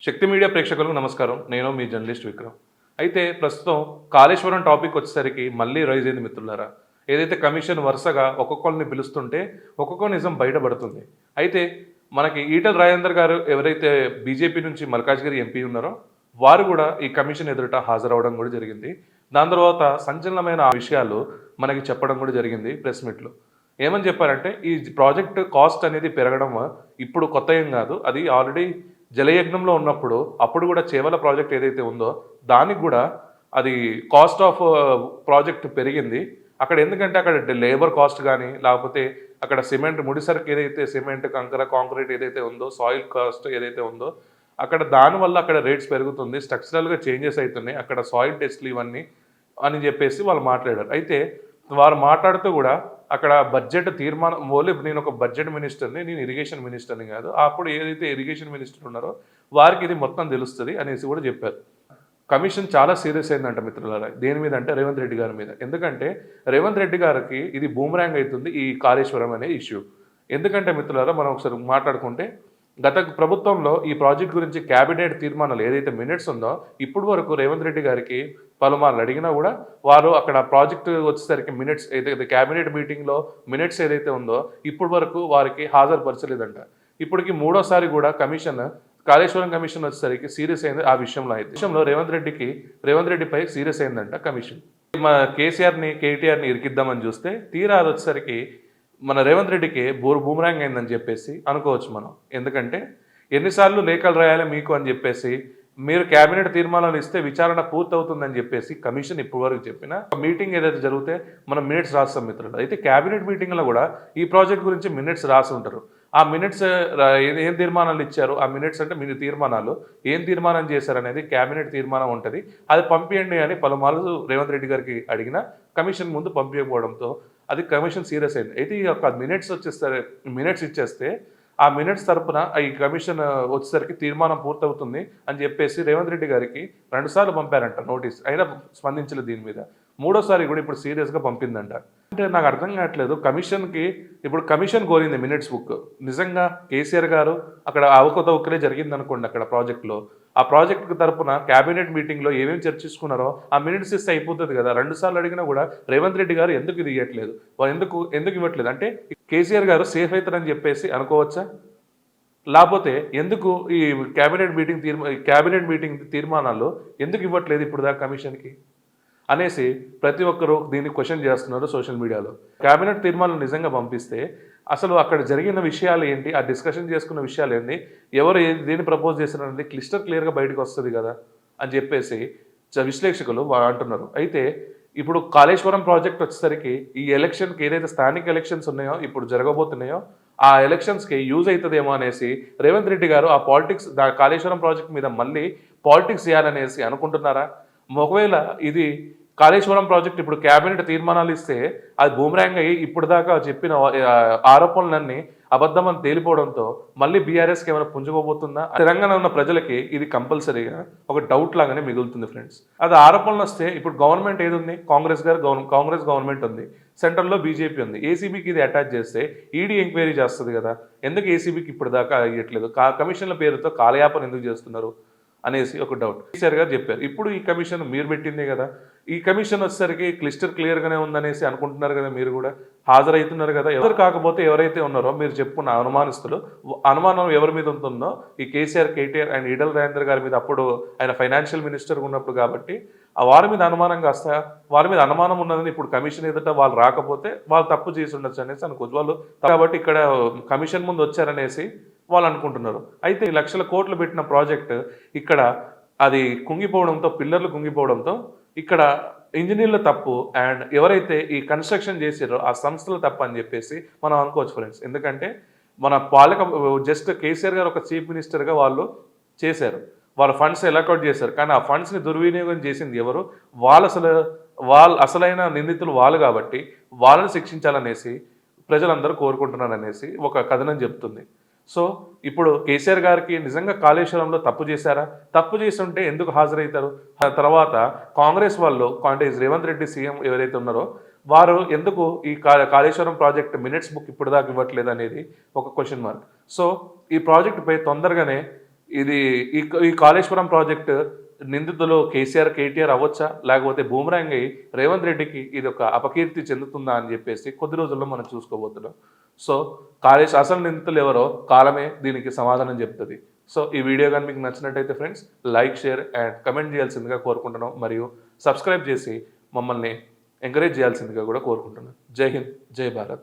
శక్తి media ప్రేక్షకులకు నమస్కారం. నేను మీ జర్నలిస్ట్ విక్రమ్. అయితే ప్రస్తుతం కాళేశ్వరం టాపిక్ వచ్చేసరికి మళ్ళీ రైజ్ అయింది మిత్రులారా. ఏదైతే కమిషన్ వరుసగా ఒక్కొక్కరిని పిలుస్తుంటే ఒక్కొక్క నిజం బయటపడుతుంది. అయితే మనకి ఈటల రాజేందర్ గారు ఎవరైతే బీజేపీ నుంచి మల్కాజ్గిరి ఎంపీ ఉన్నారో వారు కూడా ఈ కమిషన్ ఎదుట హాజరవడం కూడా జరిగింది. దాని తర్వాత సంచలనమైన విషయాలు మనకి చెప్పడం కూడా జరిగింది ప్రెస్ మీట్లో. ఏమని చెప్పారంటే ఈ ప్రాజెక్ట్ కాస్ట్ అనేది పెరగడం ఇప్పుడు కొత్త ఏం కాదు. అది ఆల్రెడీ జలయజ్ఞంలో ఉన్నప్పుడు అప్పుడు కూడా చేవల ప్రాజెక్ట్ ఏదైతే ఉందో దానికి కూడా అది కాస్ట్ ఆఫ్ ప్రాజెక్ట్ పెరిగింది. అక్కడ ఎందుకంటే అక్కడ లేబర్ కాస్ట్ కానీ లేకపోతే అక్కడ సిమెంట్ ముడిసరుకు ఏదైతే సిమెంట్ కంకర కాంక్రీట్ ఏదైతే ఉందో సాయిల్ కాస్ట్ ఏదైతే ఉందో అక్కడ దానివల్ల అక్కడ రేట్స్ పెరుగుతుంది, స్ట్రక్చరల్గా చేంజెస్ అవుతున్నాయి అక్కడ సాయిల్ టెస్ట్లు ఇవన్నీ అని చెప్పేసి వాళ్ళు మాట్లాడారు. అయితే వారు మాట్లాడుతూ కూడా అక్కడ బడ్జెట్ తీర్మానం ఓన్లీ నేను ఒక బడ్జెట్ మినిస్టర్ని, నేను ఇరిగేషన్ మినిస్టర్ని కాదు, అప్పుడు ఏదైతే ఇరిగేషన్ మినిస్టర్ ఉన్నారో వారికి ఇది మొత్తం తెలుస్తుంది అనేసి కూడా చెప్పారు. కమిషన్ చాలా సీరియస్ అయిందంట మిత్రులారా. దేని మీద అంటే రేవంత్ రెడ్డి గారి మీద. ఎందుకంటే రేవంత్ రెడ్డి గారికి ఇది బూమరాంగ్ అవుతుంది ఈ కాళేశ్వరం అనే ఇష్యూ. ఎందుకంటే మిత్రులారా మనం ఒకసారి మాట్లాడుకుంటే గత ప్రభుత్వంలో ఈ ప్రాజెక్ట్ గురించి క్యాబినెట్ తీర్మానాలు ఏదైతే మినిట్స్ ఉందో ఇప్పుడు వరకు రేవంత్ రెడ్డి గారికి పలుమార్లు అడిగినా కూడా వారు అక్కడ ప్రాజెక్టు వచ్చేసరికి మినిట్స్ ఏదైతే క్యాబినెట్ మీటింగ్లో మినిట్స్ ఏదైతే ఉందో ఇప్పుడు వరకు వారికి హాజరుపరచలేదంట. ఇప్పటికి మూడోసారి కూడా కమిషన్ కాళేశ్వరం కమిషన్ వచ్చేసరికి సీరియస్ అయింది ఆ విషయంలో. అయితే విషయంలో రేవంత్ రెడ్డిపై సీరియస్ అయిందంట కమిషన్. మన కేసీఆర్ని కేటీఆర్ని ఇరికిద్దామని చూస్తే తీరా అది వచ్చేసరికి మన రేవంత్ రెడ్డికి బూమరాంగ్ అయిందని చెప్పేసి అనుకోవచ్చు మనం. ఎందుకంటే ఎన్నిసార్లు లేఖలు రాయాలి మీకు అని చెప్పేసి మీరు క్యాబినెట్ తీర్మానాలు ఇస్తే విచారణ పూర్తవుతుందని చెప్పేసి కమిషన్ ఇప్పటివరకు చెప్పిన మీటింగ్ ఏదైతే జరిగితే మనం మినిట్స్ రాస్తాం మిత్రులు. అయితే క్యాబినెట్ మీటింగ్లో కూడా ఈ ప్రాజెక్ట్ గురించి మినిట్స్ రాసి ఉంటారు. ఆ మినిట్స్ ఏం తీర్మానాలు ఇచ్చారు, ఆ మినిట్స్ అంటే మీరు తీర్మానాలు ఏం తీర్మానం చేశారనేది క్యాబినెట్ తీర్మానం ఉంటుంది, అది పంపించండి అని పలుమార్లు రేవంత్ రెడ్డి గారికి అడిగినా కమిషన్ ముందు పంపించకపోవడంతో అది కమిషన్ సీరియస్ అయింది. అయితే ఈ యొక్క మినిట్స్ ఇచ్చేస్తే ఆ మినిట్స్ తరపున ఈ కమిషన్ వచ్చేసరికి తీర్మానం పూర్తవుతుంది అని చెప్పేసి రేవంత్ రెడ్డి గారికి 2 సార్లు పంపారంట నోటీస్, అయినా స్పందించలేదు దీని మీద. మూడోసారి కూడా ఇప్పుడు సీరియస్గా పంపిందంట. అంటే నాకు అర్థం కావట్లేదు, కమిషన్కి ఇప్పుడు కమిషన్ కోరింది మినిట్స్ బుక్. నిజంగా కేసీఆర్ గారు అక్కడ అవకతవకలే జరిగింది అనుకోండి అక్కడ ప్రాజెక్టులో, ఆ ప్రాజెక్టు తరపున క్యాబినెట్ మీటింగ్లో ఏమేమి చర్చించుకున్నారో ఆ మినిట్స్ ఇస్తే అయిపోతుంది కదా. 2 సార్లు అడిగినా కూడా రేవంత్ రెడ్డి గారు ఎందుకు ఇది ఇవ్వట్లేదు, వాళ్ళు ఎందుకు ఇవ్వట్లేదు అంటే కేసీఆర్ గారు సేఫ్ అవుతారని చెప్పేసి అనుకోవచ్చా? లేకపోతే ఎందుకు ఈ క్యాబినెట్ మీటింగ్ తీర్మానాలు ఎందుకు ఇవ్వట్లేదు ఇప్పుడు దాకా కమిషన్కి అనేసి ప్రతి ఒక్కరూ దీన్ని క్వశ్చన్ చేస్తున్నారు సోషల్ మీడియాలో. క్యాబినెట్ తీర్మానం నిజంగా పంపిస్తే అసలు అక్కడ జరిగిన విషయాలు ఏంటి, ఆ డిస్కషన్ చేసుకున్న విషయాలు ఏంటి, ఎవరు దేన్ని ప్రపోజ్ చేస్తున్నారనేది క్లియర్గా బయటకు వస్తుంది కదా అని చెప్పేసి విశ్లేషకులు అంటున్నారు. అయితే ఇప్పుడు కాళేశ్వరం ప్రాజెక్ట్ వచ్చేసరికి ఈ ఎలక్షన్కి ఏదైతే స్థానిక ఎలక్షన్స్ ఉన్నాయో ఇప్పుడు జరగబోతున్నాయో ఆ ఎలక్షన్స్కి యూజ్ అవుతుందేమో అనేసి రేవంత్ రెడ్డి గారు ఆ కాళేశ్వరం ప్రాజెక్ట్ మీద మళ్ళీ పాలిటిక్స్ చేయాలనేసి అనుకుంటున్నారా? ఒకవేళ ఇది కాళేశ్వరం ప్రాజెక్ట్ ఇప్పుడు క్యాబినెట్ తీర్మానాలు ఇస్తే అది బూమరాంగ్ అయ్యి ఇప్పుడు దాకా చెప్పిన ఆరోపణలన్నీ అబద్ధమని తేలిపోవడంతో మళ్ళీ బీఆర్ఎస్కి ఏమైనా పుంజుకోబోతుందా? తెలంగాణ ఉన్న ప్రజలకి ఇది కంపల్సరీగా ఒక డౌట్ లాగానే మిగులుతుంది ఫ్రెండ్స్. అది ఆరోపణలు వస్తే ఇప్పుడు గవర్నమెంట్ ఏది ఉంది, కాంగ్రెస్ గవర్నమెంట్ ఉంది, సెంట్రల్లో బీజేపీ ఉంది. ఏసీబీకి ఇది అటాచ్ చేస్తే ఈడీ ఎంక్వైరీ చేస్తుంది కదా, ఎందుకు ఏసీబీకి ఇప్పుడు దాకా అయ్యట్లేదు, కమిషన్ల పేరుతో కాలయాపన ఎందుకు చేస్తున్నారు అనేసి ఒక డౌట్ కేసీఆర్ గారు చెప్పారు. ఇప్పుడు ఈ కమిషన్ మీరు పెట్టిందే కదా, ఈ కమిషన్ వచ్చేసరికి క్లియర్గానే ఉందనేసి అనుకుంటున్నారు కదా, మీరు కూడా హాజరవుతున్నారు కదా. ఎవరు కాకపోతే ఎవరైతే ఉన్నారో మీరు చెప్పుకున్న అనుమానం ఎవరి మీద ఉంటుందో ఈ కేటీఆర్ అండ్ ఈటల రాజేందర్ గారి మీద అప్పుడు ఆయన ఫైనాన్షియల్ మినిస్టర్ ఉన్నప్పుడు కాబట్టి వారి మీద అనుమానం ఉన్నదని ఇప్పుడు కమిషన్ ఎదుట వాళ్ళు రాకపోతే వాళ్ళు తప్పు చేసి ఉండొచ్చు అనేసి అనుకోవచ్చు వాళ్ళు. కాబట్టి ఇక్కడ కమిషన్ ముందు వచ్చారనేసి వాళ్ళు అనుకుంటున్నారు. అయితే లక్షల కోట్లు పెట్టిన ప్రాజెక్ట్ ఇక్కడ అది కుంగిపోవడంతో, పిల్లర్లు కుంగిపోవడంతో ఇక్కడ ఇంజనీర్ల తప్పు అండ్ ఎవరైతే ఈ కన్స్ట్రక్షన్ చేసారో ఆ సంస్థల తప్పు అని చెప్పేసి మనం అనుకోవచ్చు ఫ్రెండ్స్. ఎందుకంటే మన జస్ట్ కేసీఆర్ గారు ఒక చీఫ్ మినిస్టర్గా వాళ్ళు చేశారు, వాళ్ళ ఫండ్స్ ఎలాకౌట్ చేశారు, కానీ ఆ ఫండ్స్ని దుర్వినియోగం చేసింది ఎవరు? వాళ్ళు అసలైన నిందితులు వాళ్ళు కాబట్టి వాళ్ళని శిక్షించాలనేసి ప్రజలందరూ కోరుకుంటున్నారనేసి ఒక కథనం చెప్తుంది. సో ఇప్పుడు కేసీఆర్ గారికి నిజంగా కాళేశ్వరంలో తప్పు చేశారా? తప్పు చేస్తుంటే ఎందుకు హాజరవుతారు? తర్వాత కాంగ్రెస్ వాళ్ళు అంటే రేవంత్ రెడ్డి సీఎం ఎవరైతే ఉన్నారో వారు ఎందుకు ఈ కాళేశ్వరం ప్రాజెక్ట్ మినిట్స్ బుక్ ఇప్పుడు దాకా ఇవ్వట్లేదు అనేది ఒక క్వశ్చన్ మార్క్. సో ఈ ప్రాజెక్టుపై తొందరగానే ఇది ఈ కాళేశ్వరం ప్రాజెక్ట్ నిందితులు కేసీఆర్, కేటీఆర్ అవ్వచ్చా? లేకపోతే బూమరాంగ్ అయ్యి రేవంత్ రెడ్డికి ఇది ఒక అపకీర్తి చెందుతుందా అని చెప్పేసి కొద్ది రోజుల్లో మనం చూసుకోబోతున్నాం. సో అసలు నిందితులు ఎవరో కాలమే దీనికి సమాధానం చెప్తుంది. సో ఈ వీడియో కానీ మీకు నచ్చినట్టయితే friends like, share and comment చేయాల్సిందిగా కోరుకుంటున్నాం. మరియు సబ్స్క్రైబ్ చేసి మమ్మల్ని ఎంకరేజ్ చేయాల్సిందిగా కూడా కోరుకుంటున్నాను. జై హింద్, జై భారత్.